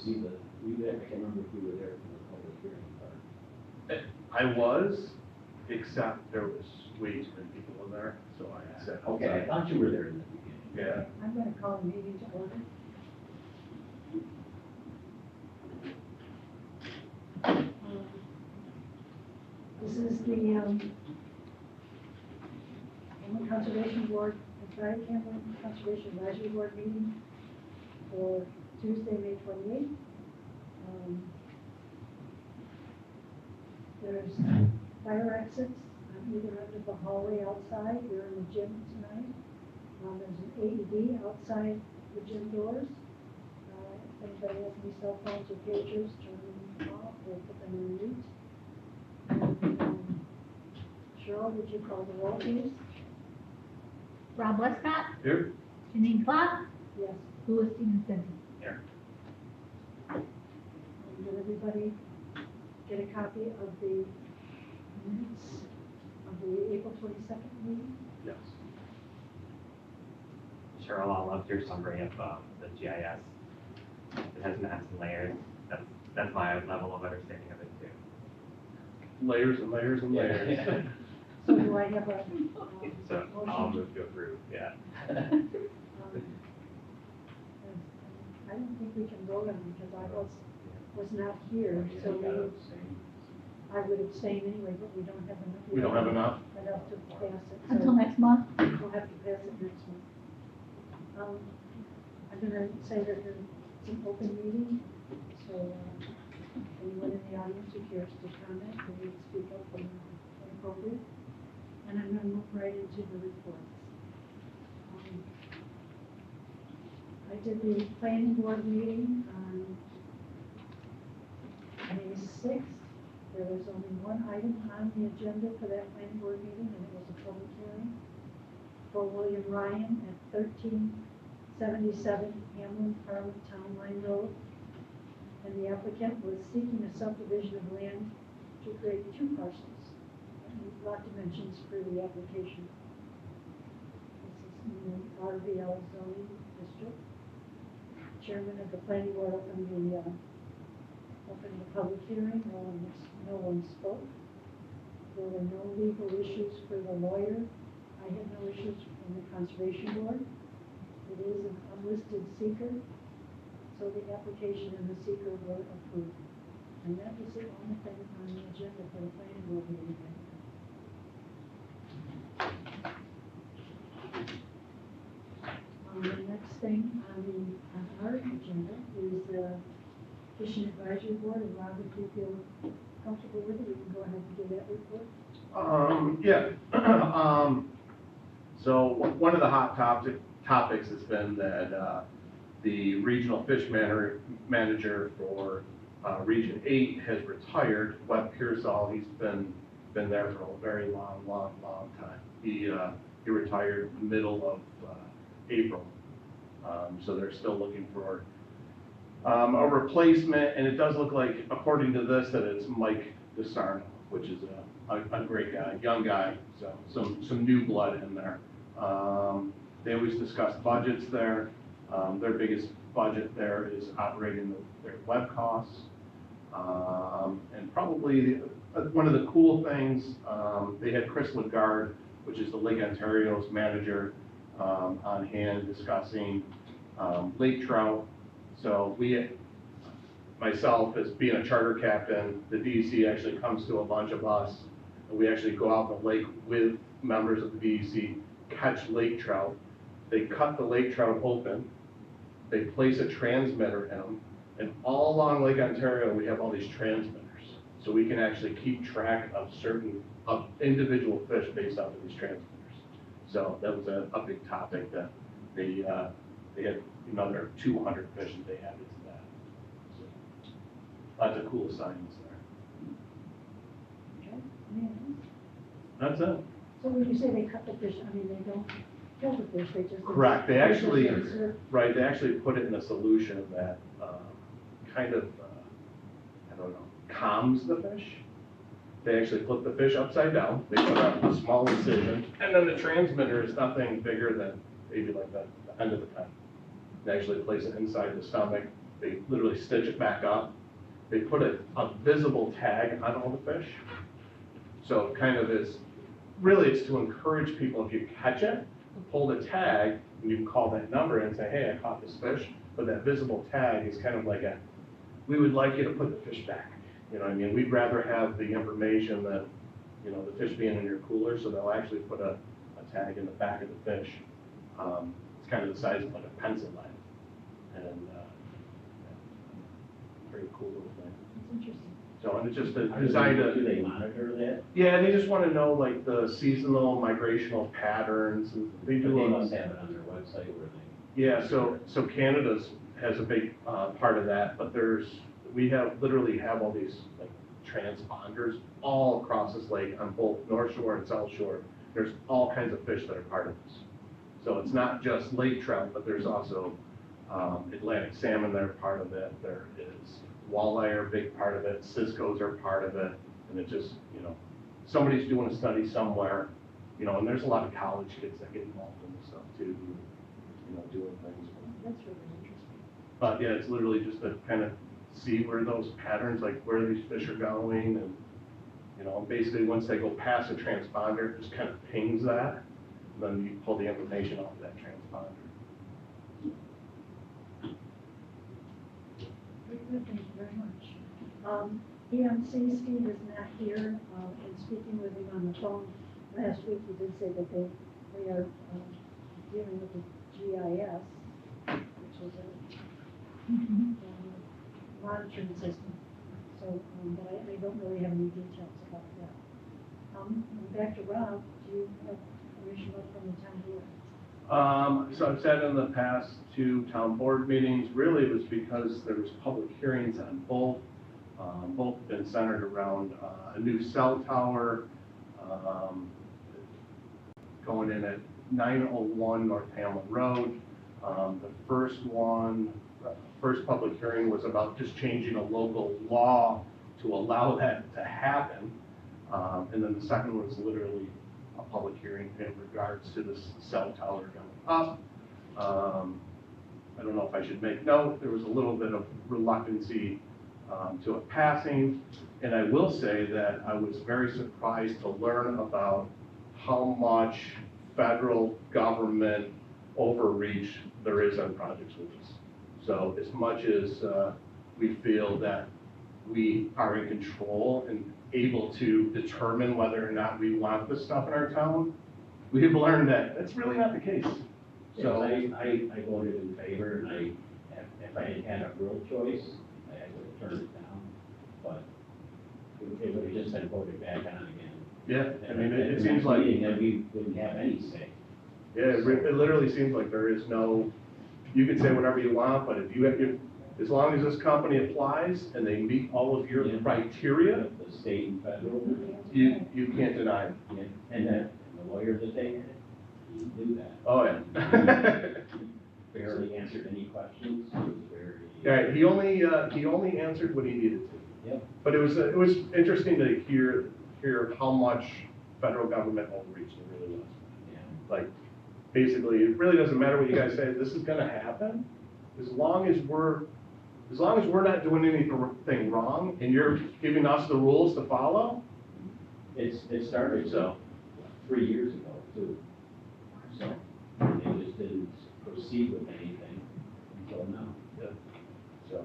see the, I can't remember if you were there for the public hearing part. I was, except there was way too many people in there, so I said. Okay, I thought you were there in the beginning. Yeah. I'm gonna call the meeting to order. This is the, Cameron Conservation Board, the Friday Cameron Conservation Advisory Board meeting for Tuesday, May 28th. There's fire exits on either end of the hallway outside. We're in the gym tonight. There's an AED outside the gym doors. If anybody has any cell phones or pagers, turn them off or put them on mute. And, Cheryl, would you call the roll, please? Rob Westcott, Here? Janine Clark, Yes. Louis Stevenson. Here. Did everybody get a copy of the minutes of the April 22nd meeting? Yes. Cheryl, I'll love your summary of the GIS. It has maps and layers. That's my level of understanding of it too. Layers and layers and layers. So do I have a So I'll motion? move to approve, yeah. I don't think we can vote on it because I was not here, so I would abstain anyway, but we don't have enough. We don't have enough? I'd have to pass it. so Until next month. We'll have to pass it next month. I'm gonna say that it's an open meeting, so anyone in the audience who cares to comment, please speak up when appropriate. And I'm gonna move right into the reports. I did the planning board meeting on May 6th. There was only one item on the agenda for that planning board meeting, and it was a public hearing for William Ryan at 1377 Hamlin Farm Town Line Road. And the applicant was seeking a subdivision of land to create two parcels. And a lot of dimensions for the application. This is in the RVL zoning district. Chairman of the planning board opened the public hearing. No one spoke. There were no legal issues for the lawyer. I had no issues from the conservation board. It is an unlisted seeker, so the application and the seeker were approved. And that was the only thing on the agenda for the planning board meeting. The next thing on our agenda is the Fishing Advisory Board, and Rob, if you feel comfortable with it, you can go ahead and give that report. Yeah. So one of the hot topics has been that the regional fish manager for Region 8 has retired. Webb Pearsall, he's been there for a very long time. He retired middle of April. So they're still looking for a replacement, and it does look like, according to this, that it's Mike DeSarno, which is a great guy, young guy, so some new blood in there. They always discuss budgets there. Their biggest budget there is operating their web costs. And probably one of the cool things, they had Chris Lagarde, which is the Lake Ontario's manager, on hand discussing lake trout. So myself as being a charter captain, the DEC actually comes to a bunch of us, and we actually go out in the lake with members of the DEC, catch lake trout. They cut the lake trout open, they place a transmitter in them, and all along Lake Ontario we have all these transmitters. So we can actually keep track of individual fish based off of these transmitters. So that was a big topic that they had another 200 fish that they added to that. So lots of cool assignments there. Okay, anything else? That's it. So when you say they cut the fish, I mean, they don't kill the fish, they just. Correct. They actually, insert- right, they actually put it in a solution that kind of, I don't know, calms the fish. They actually flip the fish upside down, they put out a small incision, and then the transmitter is nothing bigger than maybe like the end of the pen. They actually place it inside the stomach, they literally stitch it back up. They put a visible tag on all the fish. So it kind of is, really it's to encourage people, if you catch it, to pull the tag, and you can call that number and say, hey, I caught this fish. But that visible tag is kind of like a, we would like you to put the fish back. You know what I mean? We'd rather have the information that, you know, the fish being in your cooler, so they'll actually put a tag in the back of the fish. It's kind of the size of like a pencil lead. And, very cool little thing. It's interesting. So, and it's just designed to. Do they monitor that? Yeah, they just want to know like the seasonal migrational patterns, and they But do. they must have it on their website where they. Yeah, so Canada's has a big part of that, but we literally have all these like transponders all across this lake on both North Shore and South Shore. There's all kinds of fish that are part of this. So it's not just lake trout, but there's also Atlantic salmon that are part of it. There is walleye are a big part of it, Cisco's are part of it, and it just, you know, somebody's doing a study somewhere, you know, and there's a lot of college kids that get involved in this stuff too, you know, doing things. That's really interesting. But yeah, it's literally just to kind of see where those patterns, like where these fish are going, and, you know, basically once they go past a transponder, it just kind of pings that, and then you pull the information off of that transponder. Very good, thank you very much. Ian Sainsky is not here, and speaking with him on the phone last week, he did say that they are dealing with the GIS, which is a monitoring system. So, but I don't really have any details about that. Back to Rob, do you have permission from the town board? So I've said in the past 2 town board meetings, really it was because there was public hearings on both. Both have been centered around a new cell tower going in at 901 North Hamlin Road. The first public hearing was about just changing a local law to allow that to happen. And then the second was literally a public hearing in regards to this cell tower going up. I don't know if I should make note, there was a little bit of reluctancy to it passing. And I will say that I was very surprised to learn about how much federal government overreach there is on projects with this. So as much as we feel that we are in control and able to determine whether or not we want this stuff in our town, we have learned that that's really not the case. So So I voted in favor, and if I had had a real choice, I would have turned it down. But it would have just been voted back on again. yeah, I mean, And it at the seems next like, meeting, then we wouldn't have any say. yeah, it literally seems like there is no, you can say whatever you want, but as long as this company applies and they meet all of your Yeah. criteria, The state and federal, you can't deny it. and the lawyer that they had, he knew that. Oh, yeah. Barely answered any questions, he was very. Yeah, he only answered what he needed to. Yep. But it was interesting to hear how much federal government overreach there really was. Yeah. Like, basically, it really doesn't matter what you guys say, this is gonna happen, as long as we're not doing anything wrong, and you're giving us the rules to follow. It started So. 3 years ago too. So they just didn't proceed with anything until now. So,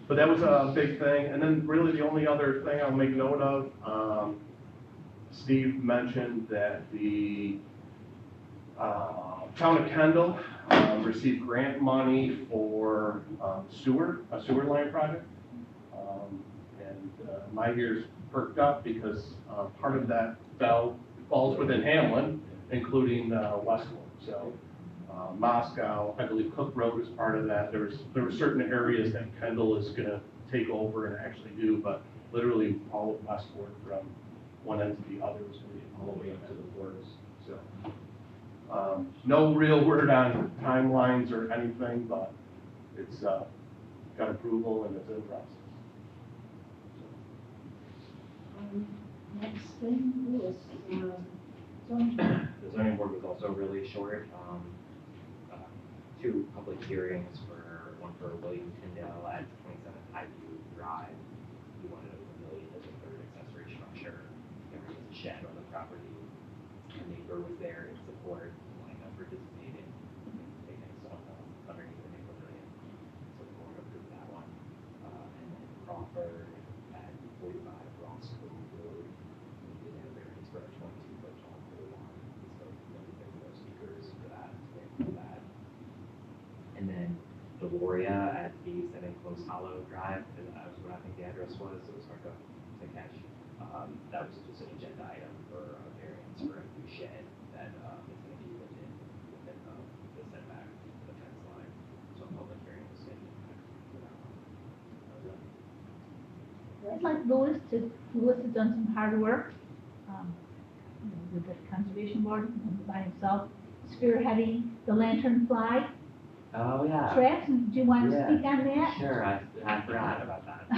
but that was a big thing, and then really the only other thing I'll make note of, Steve mentioned that the town of Kendall received grant money for a sewer line project. And my ears perked up because part of that falls within Hamlin, including Westwood. So Moscow, I believe Cook Road is part of that. There were certain areas that Kendall is gonna take over and actually do, but literally all of Westwood from one end to the other is gonna be All the way up to the ports. so. No real word on timelines or anything, but it's got approval and it's in process. Next thing, Louis, zoning board. The zoning board was also really short. 2 public hearings for 1 for William Tyndale at 27 Highview Drive. He wanted a pavilion as a third accessory structure. There was a shed on the property. A neighbor was there in support, wanting to participate in picnics underneath the new pavilion. So the board approved that one. And then Crawford at 45 Ross Cove Road. We did have variance for a 22-foot tall pole barn. So there were no speakers for that. And then Deloria at 87 Close Hollow Drive, that was what I think the address was, it was hard to catch. That was just an agenda item for a variance for a new shed that is going to be within the setback, the fence line. So a public hearing was scheduled for that one. That was it. I'd like Louis has done some hard work, with the conservation board by himself, spearheading the lantern fly Oh, yeah. tracks. Do you want to Yeah. speak on that? Sure, I forgot about that.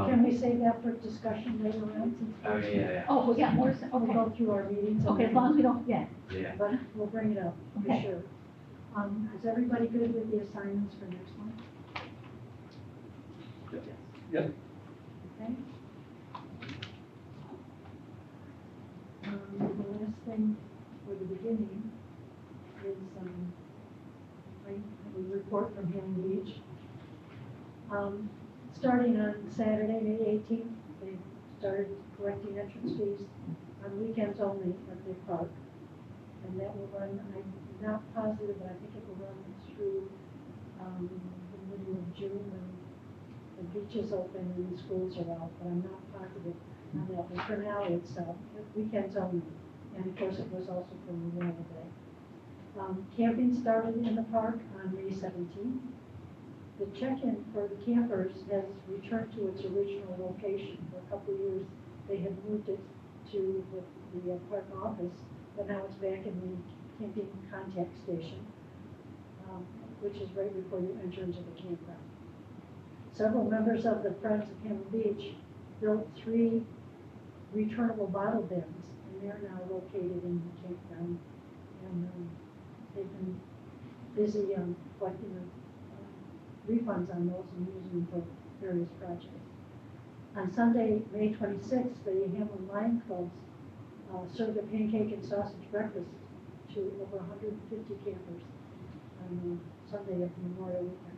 Can we save that for discussion later on? Since Oh, yeah. Oh, we got more, We'll okay. go through our meetings. and Okay, as long as we don't, yeah. Yeah. But we'll bring it up, for Okay. sure. Is everybody good with the assignments for next month? Yep. Okay? The last thing for the beginning is, a report from Hammond Beach. Starting on Saturday, May 18th, they started collecting entrance fees on weekends only at the park. And that will run, I'm not positive, but I think it will run through, the middle of June when the beach is open and the schools are out, but I'm not positive on that. But for now, it's, weekends only. And of course, it was also for Memorial Day. Camping started in the park on May 17th. The check-in for the campers has returned to its original location. For a couple of years, they had moved it to the park office, but now it's back in the camping contact station, which is right before you enter into the campground. Several members of the Friends of Hammond Beach built 3 returnable bottle bins, and they're now located in the campground. And they've been busy collecting refunds on those and using them for various projects. On Sunday, May 26th, the Hammond Lion Clubs served a pancake and sausage breakfast to over 150 campers on Sunday of Memorial Weekend.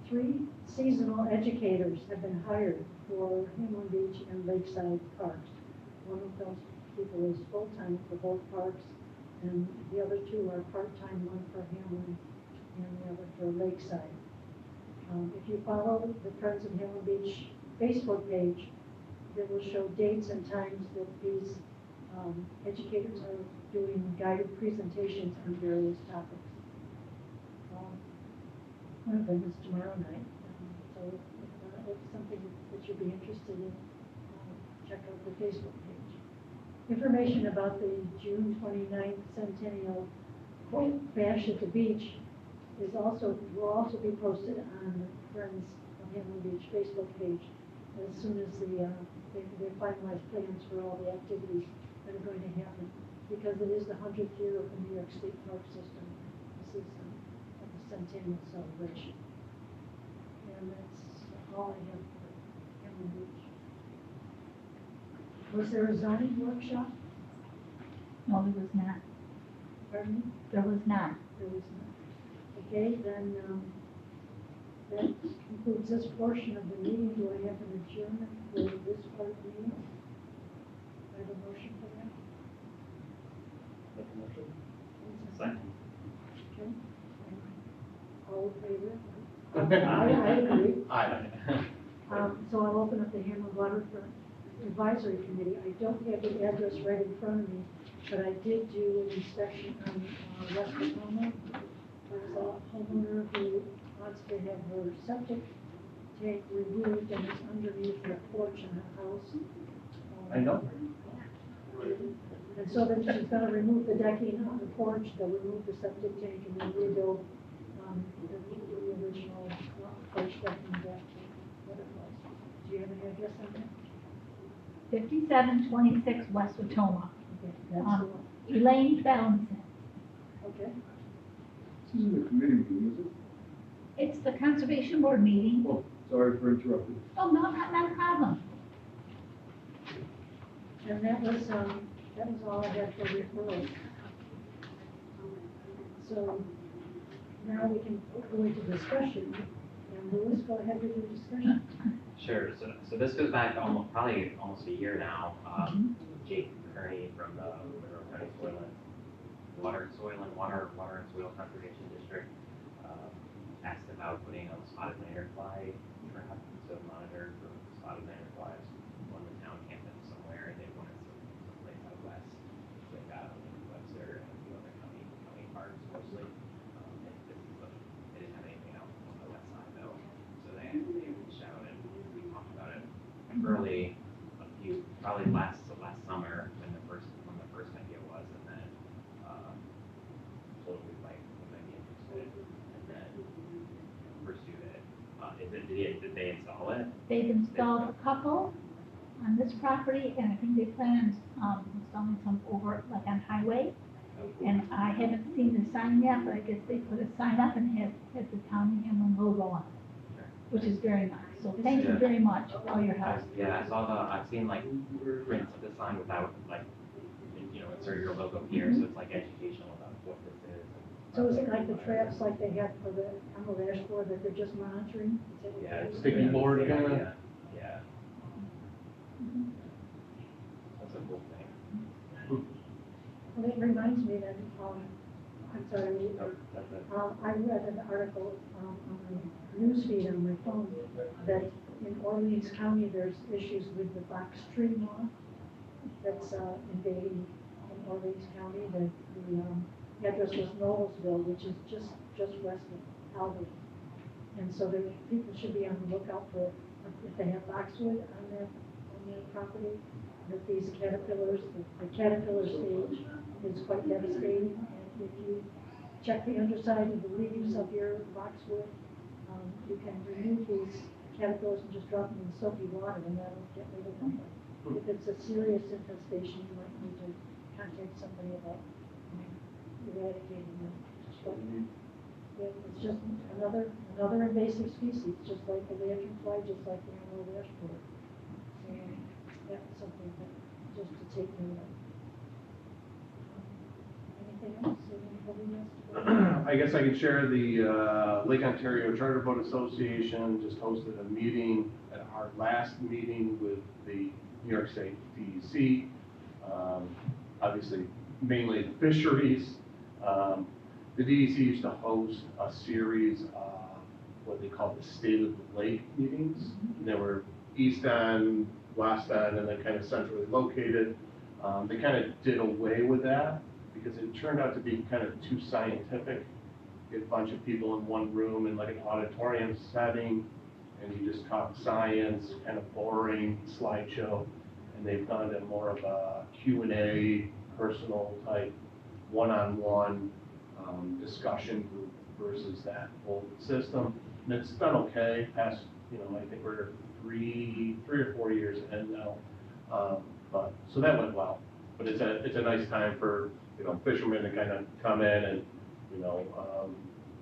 3 seasonal educators have been hired for Hammond Beach and Lakeside parks. One of those people is full-time for both parks, and the other 2 are part-time, one for Hammond and the other for Lakeside. If you follow the Friends of Hammond Beach Facebook page, it will show dates and times that these educators are doing guided presentations on various topics. One of them is tomorrow night, so if it's something that you'd be interested in, check out the Facebook page. Information about the June 29th Centennial Quote Bash at the Beach will also be posted on the Friends of Hammond Beach Facebook page as soon as they finalize plans for all the activities that are going to happen, because it is the 100th year of the New York State Park System. This is a centennial celebration. And that's all I have for Hammond Beach. Was there a zoning workshop? No, there was not. Pardon me? There was not. There was not. Okay, then, that concludes this portion of the meeting. Do I have an adjournment for this part of the meeting? I have a motion for that? Make a motion. Okay. Second. All in favor? I agree. Aye. So I'll open up the Hammond Waterfront Advisory Committee. I don't have the address right in front of me, but I did do an inspection on West Potomac. There's a homeowner who wants to have her septic tank removed, and it's underneath the porch in her house. I know. And so then she's gonna remove the decking on the porch, they'll remove the septic tank, and then rebuild, the original porch decking back to what it was. Do you have an address on that? 5726 West Watoma. Okay, that's the one. Elaine Valentin. Okay, This isn't a committee meeting, is it? It's the conservation board meeting. Oh, sorry for interrupting. Oh, no, not a problem. And that was all I had for referrals. So now we can go into discussion. And Louis, go ahead with your discussion. Sure, so this goes back probably almost a year now. Jake Kearney from the Monroe County Water and Soil Conservation District asked about putting a spotted lanternfly trap to monitor for spotted lanternflies on the town campus somewhere, and they wanted someplace out west. So they got Webster and a few other county parks mostly. They didn't have anything else on the west side though, so they reached out and we talked about it early, probably last summer when the first idea was, and then told we might be interested, and then pursued it. Did they install it? They've installed a couple on this property, and I think they plan on installing some over, like on Highway. And I haven't seen the sign yet, but I guess they put a sign up and has the town of Hamlin logo on it, which is very nice. So thank you very much for all your help. I've seen like prints of the sign without like, insert your logo here, so it's like educational about what this is. So is it like the traps like they had for the Emerald Ash Borer that they're just monitoring? Is that what Yeah, it it's is? Sticky board kinda? Yeah. That's a cool thing. Well, it reminds me that, I'm sorry, That's it. I read an article on my newsfeed on my phone that in Orleans County, there's issues with the box tree law that's invading in Orleans County. The address was Noblesville, which is just west of Albany. And so people should be on the lookout for, if they have boxwood on their property, that these caterpillars, the caterpillar stage is quite devastating. And if you check the underside of the leaves of your boxwood, you can remove these caterpillars and just drop them in soapy water, and that'll get rid of them. But if it's a serious infestation, you might need to contact somebody about eradicating them. But it's just another invasive species, just like the lanternfly, just like the Emerald Ash Borer. So that's something that just to take note of. Anything else? Anybody else? I guess I can share the Lake Ontario Charter Boat Association just hosted a meeting at our last meeting with the New York State DEC. Obviously, mainly the fisheries. The DEC used to host a series of what they call the State of the Lake meetings. And they were east end, west end, and then kind of centrally located. They kind of did away with that because it turned out to be kind of too scientific. Get a bunch of people in one room in like an auditorium setting, and you just talk science, kind of boring slideshow. And they've gone to more of a Q&A, personal type, one-on-one discussion group versus that old system. And it's done okay. Past, I think we're three or 4 years in now. But so that went well. But it's a nice time for fishermen to kind of come in and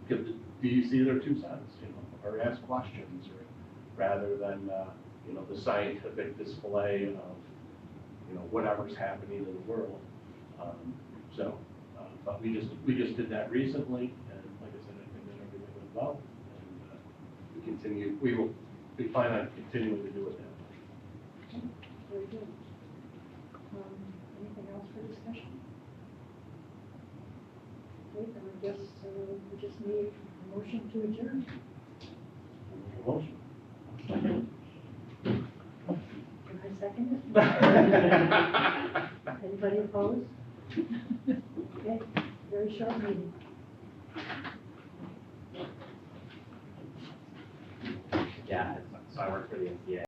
give the DEC their 2 cents, or ask questions, or rather than the scientific display of whatever's happening in the world. But we just did that recently, and like I said, I think that everything went well, and we plan on continuing to do it that way. Very good. Anything else for discussion? Okay, then I guess we just need a motion to adjourn. Motion. Can I second it? Anybody opposed? Okay, very short meeting. Yeah, so I work for the NCA.